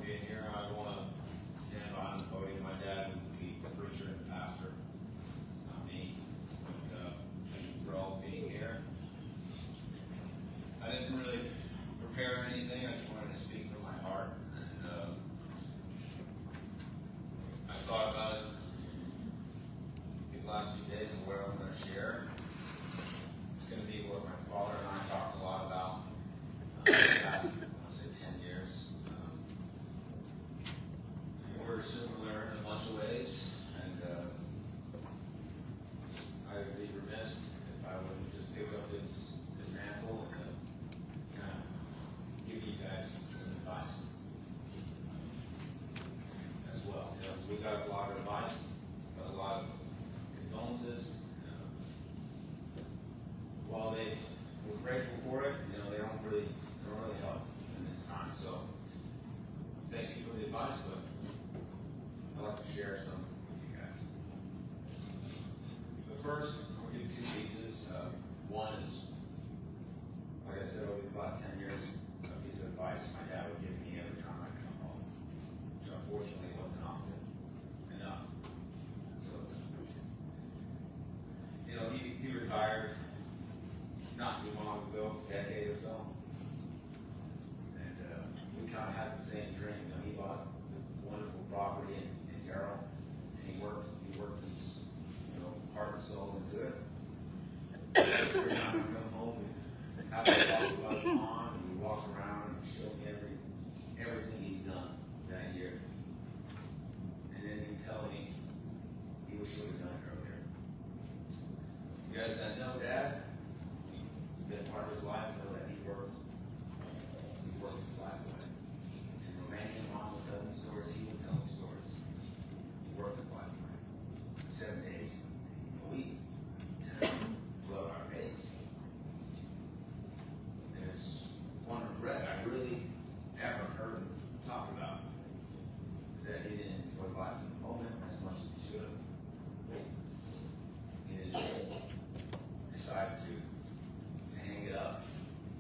being here. I don't want to stand behind the podium. My dad was the preacher and pastor. It's not me. But thank you for all being here. I didn't really prepare anything. I just wanted to speak from my heart. And I thought about it these last few days and where I'm going to share. It's going to be what my father and I talked a lot about the past, I want to say 10 years. We're similar in a bunch of ways, and I would be remiss if I wouldn't just pick up his mantle and kind of give you guys some advice as well. You know, 'cause we got a lot of advice, but a lot of condolences. While we're grateful for it, you know, they don't really help in this time. So thank you for the advice, but I'd like to share some with you guys. But first, I'll give you two pieces. One is, like I said, over these last 10 years, a piece of advice my dad would give me every time I come home, which unfortunately wasn't often enough. So, you know, he retired not too long ago, a decade or so. And we kind of had the same dream. You know, he bought a wonderful property in Terrell, and he worked his, you know, heart and soul into it. Every time we come home, we have to talk about the pond, and we walk around and show me everything he's done that year. And then he'd tell me he wish he would have done it earlier. You guys that know Dad, been part of his life, know that he works his life away. And Romanian mom will tell me stories, he will tell me stories. He worked his life away. 7 days a week, 10, 12-hour days. There's one regret I really ever heard him talk about, is that he didn't enjoy life in the moment as much as he should have. He didn't decide to hang it up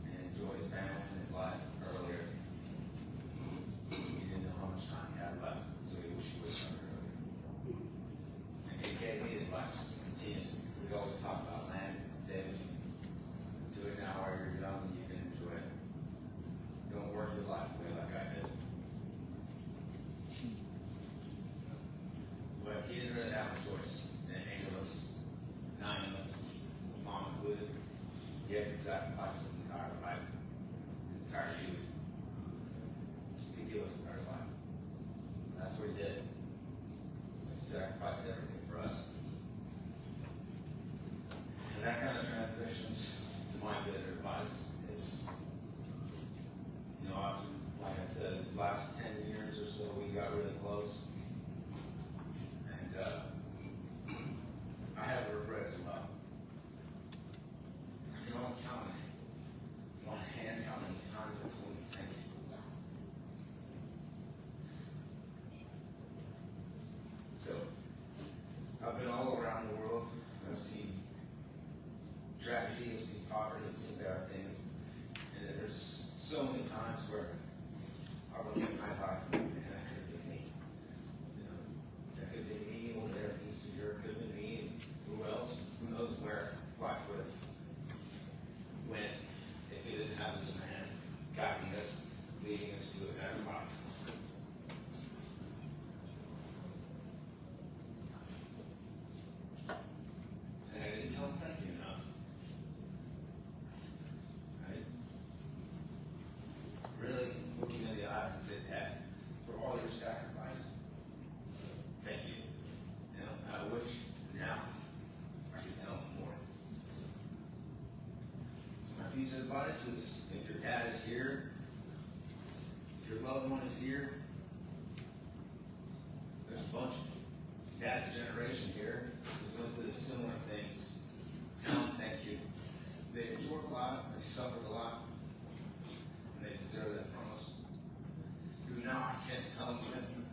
and enjoy his family and his life earlier. He didn't know how much time he had left, so he wished he would have done it earlier. And he gave me advice continuously. We always talk about land. David, do it now while you're young and you can enjoy it. Don't work your life away like I did. But he didn't really have a choice. And 8 of us, 9 of us, mom included, he had to sacrifice his entire life, his entire youth, to give us a better life. And that's what he did. He sacrificed everything for us. And that kind of transitions to my bit of advice is, you know, after, like I said, these last 10 years or so, we got really close. And I have regret as well. I can only count on one hand how many times I've told you thank you. So, I've been all around the world. I've seen tragedy, I've seen poverty, I've seen bad things. And then there's so many times where I look at my life and that could have been me. You know, that could have been me over there in Eastern Europe, could have been me, and who else? Who knows where life would have went if he didn't have this man guiding us, leading us to a better life. And I didn't tell him thank you enough. Right? Really looking in the eyes and say, Dad, for all your sacrifice, thank you. You know, I wish now I could tell him more. So my piece of advice is, if your dad is here, if your loved one is here, there's a bunch of dad's generation here who's went through similar things. Tell them thank you. They endured a lot, they suffered a lot, and they deserve that from us. Because now I can't tell them thank you.